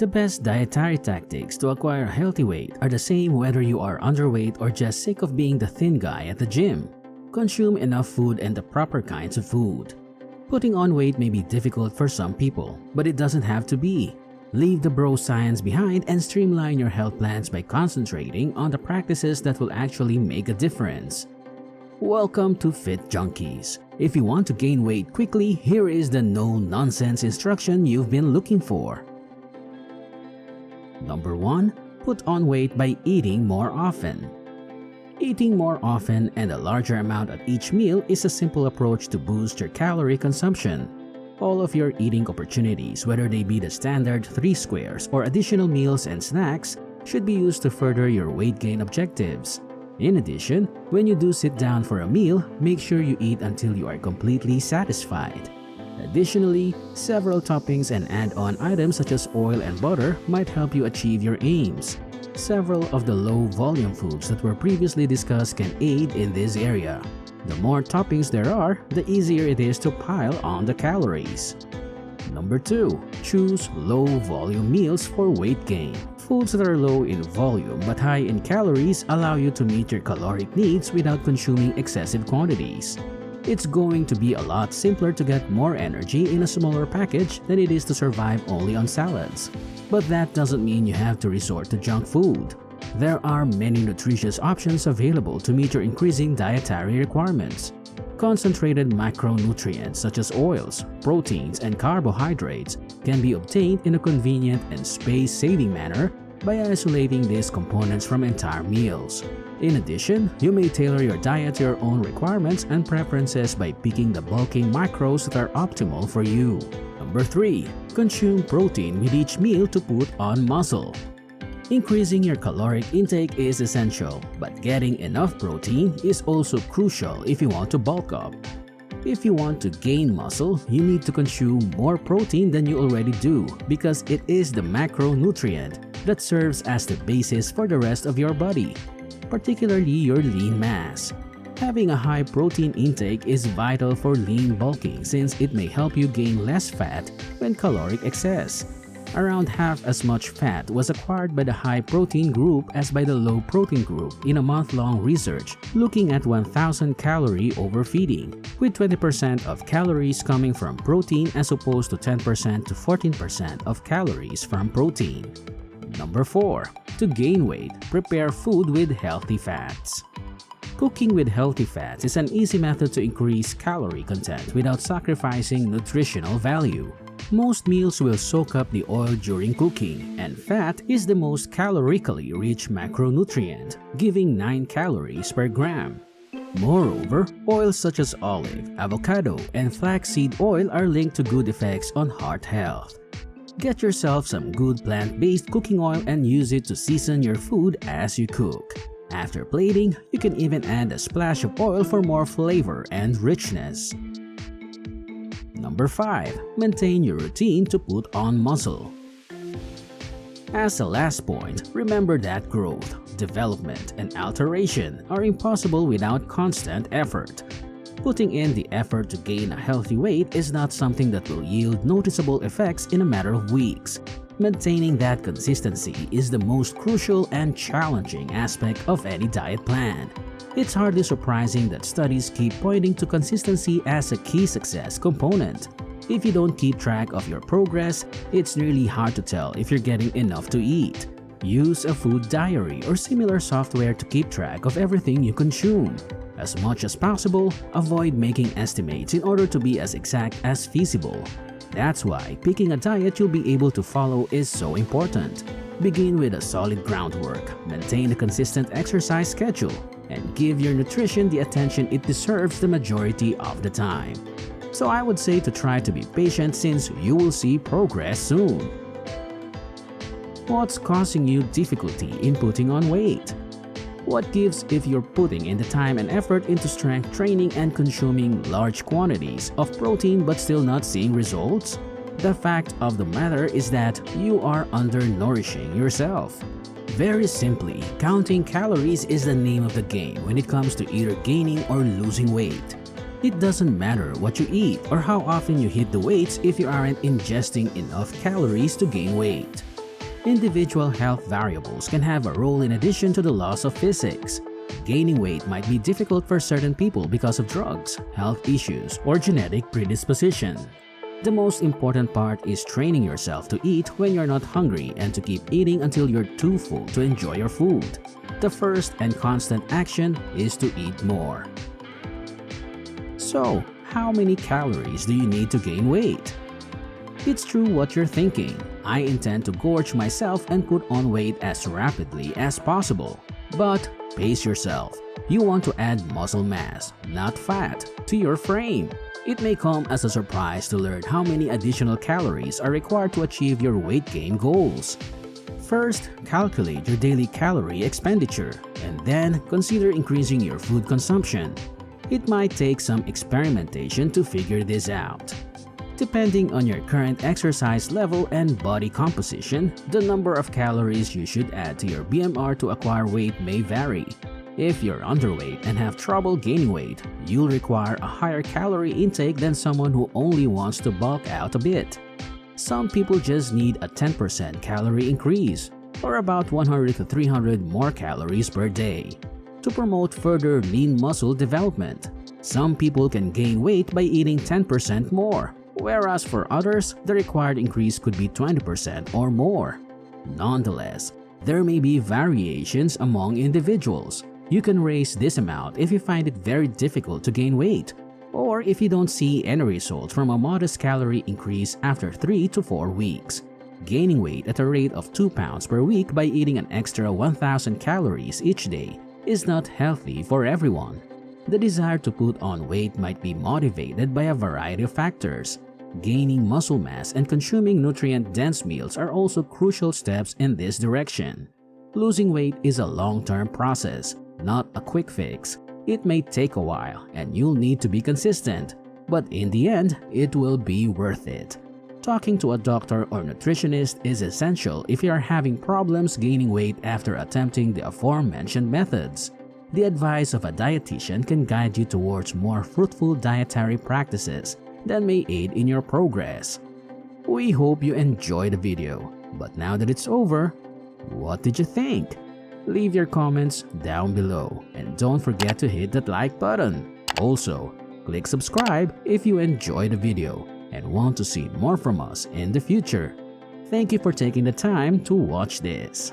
The best dietary tactics to acquire healthy weight are the same whether you are underweight or just sick of being the thin guy at the gym. Consume enough food and the proper kinds of food. Putting on weight may be difficult for some people, but it doesn't have to be. Leave the bro science behind and streamline your health plans by concentrating on the practices that will actually make a difference. Welcome to Fit Junkies. If you want to gain weight quickly, here is the no-nonsense instruction you've been looking for. Number 1. Put on weight by eating more often. Eating more often and a larger amount at each meal is a simple approach to boost your calorie consumption. All of your eating opportunities, whether they be the standard 3 squares or additional meals and snacks, should be used to further your weight gain objectives. In addition, when you do sit down for a meal, make sure you eat until you are completely satisfied. Additionally, several toppings and add-on items such as oil and butter might help you achieve your aims. Several of the low-volume foods that were previously discussed can aid in this area. The more toppings there are, the easier it is to pile on the calories. Number 2. Choose low-volume meals for weight gain. Foods that are low in volume but high in calories allow you to meet your caloric needs without consuming excessive quantities. It's going to be a lot simpler to get more energy in a smaller package than it is to survive only on salads. But that doesn't mean you have to resort to junk food. There are many nutritious options available to meet your increasing dietary requirements. Concentrated macronutrients such as oils, proteins, and carbohydrates can be obtained in a convenient and space-saving manner by isolating these components from entire meals. In addition, you may tailor your diet to your own requirements and preferences by picking the bulking macros that are optimal for you. Number 3. Consume protein with each meal to put on muscle. Increasing your caloric intake is essential, but getting enough protein is also crucial if you want to bulk up. If you want to gain muscle, you need to consume more protein than you already do because it is the macronutrient that serves as the basis for the rest of your body, particularly your lean mass. Having a high protein intake is vital for lean bulking since it may help you gain less fat when caloric excess. Around half as much fat was acquired by the high protein group as by the low protein group in a month-long research looking at 1,000 calorie overfeeding, with 20% of calories coming from protein as opposed to 10% to 14% of calories from protein. Number 4. To gain weight, prepare food with healthy fats. Cooking with healthy fats is an easy method to increase calorie content without sacrificing nutritional value. Most meals will soak up the oil during cooking, and fat is the most calorically rich macronutrient, giving 9 calories per gram. Moreover, oils such as olive, avocado, and flaxseed oil are linked to good effects on heart health. Get yourself some good plant-based cooking oil and use it to season your food as you cook. After plating, you can even add a splash of oil for more flavor and richness. Number 5. Maintain your routine to put on muscle. As a last point, remember that growth, development, and alteration are impossible without constant effort. Putting in the effort to gain a healthy weight is not something that will yield noticeable effects in a matter of weeks. Maintaining that consistency is the most crucial and challenging aspect of any diet plan. It's hardly surprising that studies keep pointing to consistency as a key success component. If you don't keep track of your progress, it's really hard to tell if you're getting enough to eat. Use a food diary or similar software to keep track of everything you consume. As much as possible, avoid making estimates in order to be as exact as feasible. That's why picking a diet you'll be able to follow is so important. Begin with a solid groundwork, maintain a consistent exercise schedule, and give your nutrition the attention it deserves the majority of the time. So I would say to try to be patient since you will see progress soon. What's causing you difficulty in putting on weight? What gives if you're putting in the time and effort into strength training and consuming large quantities of protein but still not seeing results? The fact of the matter is that you are undernourishing yourself. Very simply, counting calories is the name of the game when it comes to either gaining or losing weight. It doesn't matter what you eat or how often you hit the weights if you aren't ingesting enough calories to gain weight. Individual health variables can have a role in addition to the laws of physics. Gaining weight might be difficult for certain people because of drugs, health issues, or genetic predisposition. The most important part is training yourself to eat when you're not hungry and to keep eating until you're too full to enjoy your food. The first and constant action is to eat more. So, how many calories do you need to gain weight? It's true what you're thinking. I intend to gorge myself and put on weight as rapidly as possible. But pace yourself. You want to add muscle mass, not fat, to your frame. It may come as a surprise to learn how many additional calories are required to achieve your weight gain goals. First, calculate your daily calorie expenditure and then consider increasing your food consumption. It might take some experimentation to figure this out. Depending on your current exercise level and body composition, the number of calories you should add to your BMR to acquire weight may vary. If you're underweight and have trouble gaining weight, you'll require a higher calorie intake than someone who only wants to bulk out a bit. Some people just need a 10% calorie increase, or about 100 to 300 more calories per day, to promote further lean muscle development. Some people can gain weight by eating 10% more, whereas for others, the required increase could be 20% or more. Nonetheless, there may be variations among individuals. You can raise this amount if you find it very difficult to gain weight, or if you don't see any results from a modest calorie increase after 3 to 4 weeks. Gaining weight at a rate of 2 pounds per week by eating an extra 1,000 calories each day is not healthy for everyone. The desire to put on weight might be motivated by a variety of factors. Gaining muscle mass and consuming nutrient-dense meals are also crucial steps in this direction. Losing weight is a long-term process, not a quick fix. It may take a while and you'll need to be consistent, but in the end, it will be worth it. Talking to a doctor or nutritionist is essential if you are having problems gaining weight after attempting the aforementioned methods. The advice of a dietitian can guide you towards more fruitful dietary practices that may aid in your progress. We hope you enjoyed the video, but now that it's over, what did you think? Leave your comments down below and don't forget to hit that like button. Also, click subscribe if you enjoyed the video and want to see more from us in the future. Thank you for taking the time to watch this.